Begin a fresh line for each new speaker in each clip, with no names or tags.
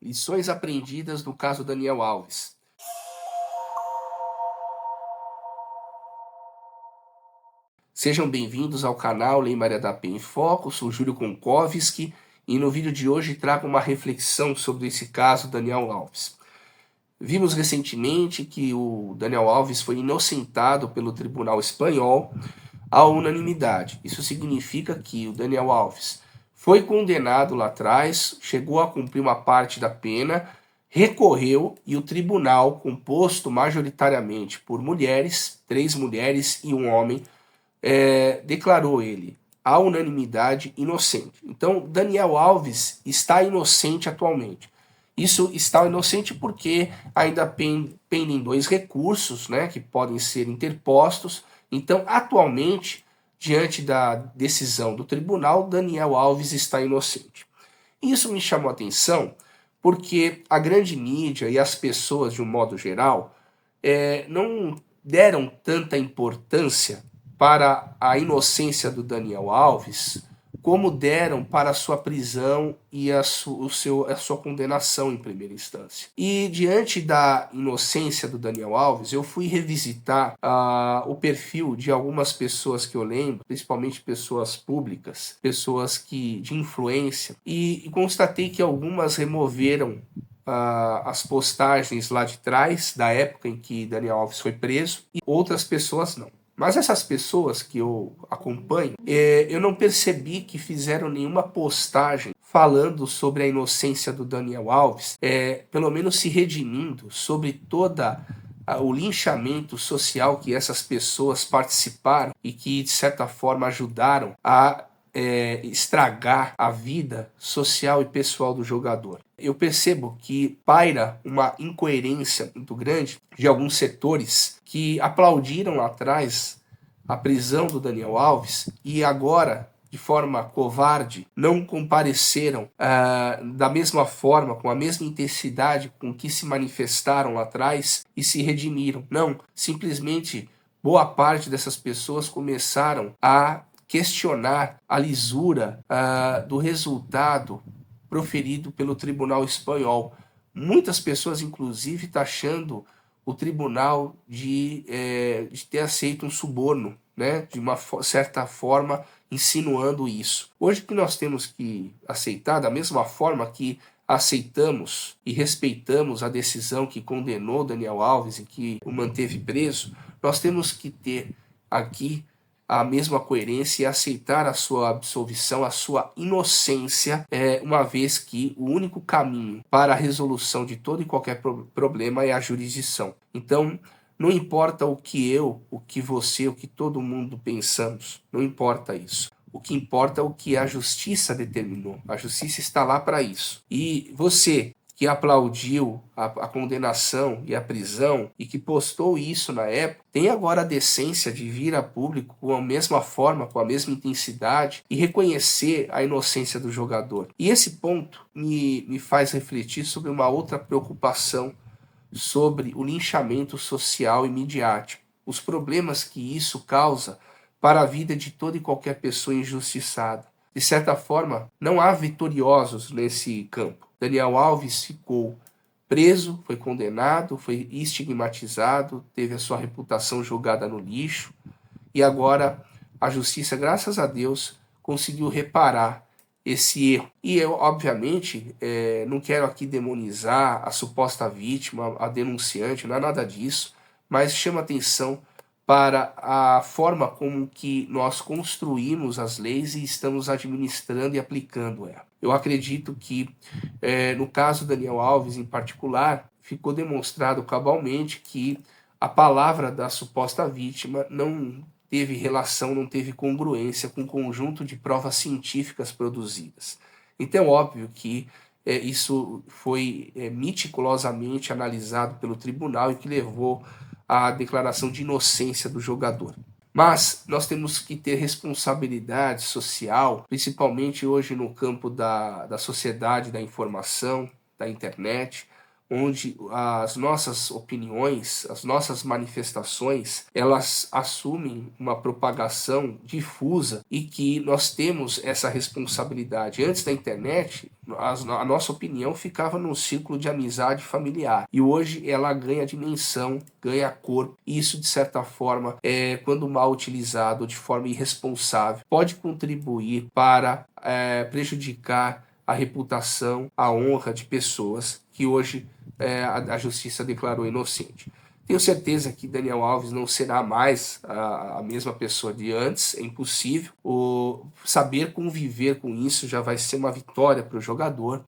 Lições aprendidas no caso Daniel Alves. Sejam bem-vindos ao canal Lei Maria da Penha em Foco, sou Júlio Konkovski e no vídeo de hoje trago uma reflexão sobre esse caso Daniel Alves. Vimos recentemente que o Daniel Alves foi inocentado pelo Tribunal Espanhol à unanimidade. Isso significa que o Daniel Alves foi condenado lá atrás, chegou a cumprir uma parte da pena, recorreu e o tribunal, composto majoritariamente por mulheres, 3 mulheres e um homem, declarou ele, à unanimidade, inocente. Então, Daniel Alves está inocente atualmente. Isso está inocente porque ainda pendem 2 recursos, né, que podem ser interpostos. Então, atualmente, diante da decisão do tribunal, Daniel Alves está inocente. Isso me chamou a atenção porque a grande mídia e as pessoas, de um modo geral, não deram tanta importância para a inocência do Daniel Alves, como deram para a sua prisão e a sua condenação em primeira instância. E diante da inocência do Daniel Alves, eu fui revisitar o perfil de algumas pessoas que eu lembro, principalmente pessoas públicas, pessoas de influência, e constatei que algumas removeram as postagens lá de trás, da época em que Daniel Alves foi preso, e outras pessoas não. Mas essas pessoas que eu acompanho, eu não percebi que fizeram nenhuma postagem falando sobre a inocência do Daniel Alves, pelo menos se redimindo sobre toda o linchamento social que essas pessoas participaram e que, de certa forma, ajudaram a estragar a vida social e pessoal do jogador. Eu percebo que paira uma incoerência muito grande de alguns setores que aplaudiram lá atrás a prisão do Daniel Alves e agora, de forma covarde, não compareceram da mesma forma, com a mesma intensidade com que se manifestaram lá atrás e se redimiram. Não, simplesmente boa parte dessas pessoas começaram a questionar a lisura do resultado proferido pelo Tribunal Espanhol. Muitas pessoas, inclusive, taxando o tribunal de ter aceito um suborno, né? De uma certa forma, insinuando isso. Hoje que nós temos que aceitar, da mesma forma que aceitamos e respeitamos a decisão que condenou Daniel Alves e que o manteve preso, nós temos que ter aqui a mesma coerência e aceitar a sua absolvição, a sua inocência, uma vez que o único caminho para a resolução de todo e qualquer problema é a jurisdição. Então, não importa o que eu, o que você, o que todo mundo pensamos, não importa isso. O que importa é o que a justiça determinou. A justiça está lá para isso. E você que aplaudiu a condenação e a prisão e que postou isso na época, tem agora a decência de vir a público com a mesma forma, com a mesma intensidade e reconhecer a inocência do jogador. E esse ponto me faz refletir sobre uma outra preocupação sobre o linchamento social e midiático, os problemas que isso causa para a vida de toda e qualquer pessoa injustiçada. De certa forma, não há vitoriosos nesse campo. Daniel Alves ficou preso, foi condenado, foi estigmatizado, teve a sua reputação jogada no lixo e agora a justiça, graças a Deus, conseguiu reparar esse erro. E eu, obviamente, não quero aqui demonizar a suposta vítima, a denunciante, não é nada disso, mas chama atenção para a forma como que nós construímos as leis e estamos administrando e aplicando ela. Eu acredito que, no caso Daniel Alves em particular, ficou demonstrado cabalmente que a palavra da suposta vítima não teve relação, não teve congruência com o conjunto de provas científicas produzidas. Então, óbvio que isso foi meticulosamente analisado pelo tribunal e que levou à declaração de inocência do jogador. Mas nós temos que ter responsabilidade social, principalmente hoje no campo da sociedade, da informação, da internet, onde as nossas opiniões, as nossas manifestações, elas assumem uma propagação difusa e que nós temos essa responsabilidade. Antes da internet, a nossa opinião ficava num círculo de amizade familiar e hoje ela ganha dimensão, ganha corpo, e isso de certa forma, quando mal utilizado de forma irresponsável, pode contribuir para prejudicar a reputação, a honra de pessoas que hoje a justiça declarou inocente. Tenho certeza que Daniel Alves não será mais a mesma pessoa de antes, é impossível. Saber conviver com isso já vai ser uma vitória para o jogador,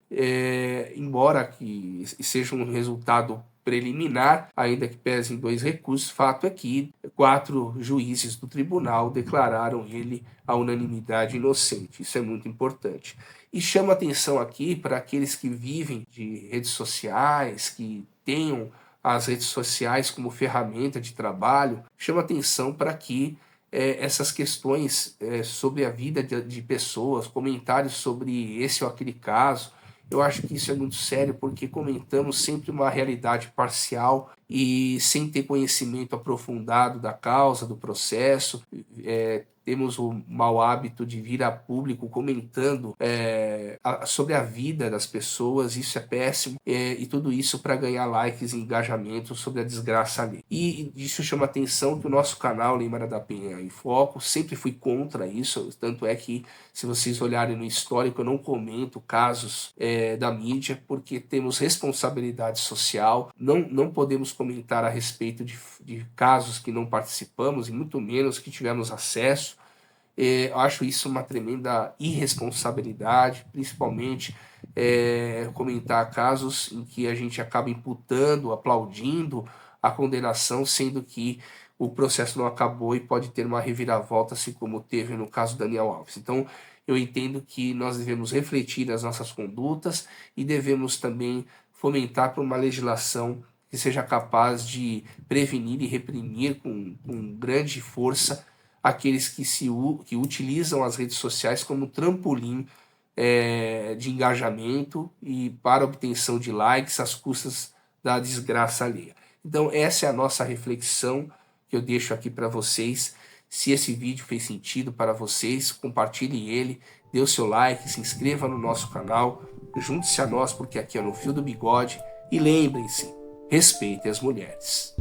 embora que seja um resultado preliminar, ainda que pese em 2 recursos. Fato é que 4 juízes do tribunal declararam ele a unanimidade inocente. Isso é muito importante. E chama atenção aqui para aqueles que vivem de redes sociais, que tenham as redes sociais como ferramenta de trabalho, chama atenção para que essas questões sobre a vida de pessoas, comentários sobre esse ou aquele caso, eu acho que isso é muito sério, porque comentamos sempre uma realidade parcial e sem ter conhecimento aprofundado da causa, do processo. Temos o mau hábito de vir a público comentando sobre a vida das pessoas, isso é péssimo, e tudo isso para ganhar likes e engajamento sobre a desgraça ali. E isso chama atenção que o nosso canal Lei Maria da Penha em Foco sempre fui contra isso, tanto é que se vocês olharem no histórico eu não comento casos da mídia, porque temos responsabilidade social, não podemos comentar a respeito de casos que não participamos e muito menos que tivemos acesso. Eu acho isso uma tremenda irresponsabilidade, principalmente comentar casos em que a gente acaba imputando, aplaudindo a condenação, sendo que o processo não acabou e pode ter uma reviravolta, assim como teve no caso Daniel Alves. Então, eu entendo que nós devemos refletir as nossas condutas e devemos também fomentar por uma legislação que seja capaz de prevenir e reprimir com grande força aqueles que utilizam as redes sociais como trampolim de engajamento e para obtenção de likes às custas da desgraça alheia. Então essa é a nossa reflexão que eu deixo aqui para vocês. Se esse vídeo fez sentido para vocês, compartilhe ele, dê o seu like, se inscreva no nosso canal, junte-se a nós porque aqui é no Fio do Bigode, e lembrem-se, respeitem as mulheres.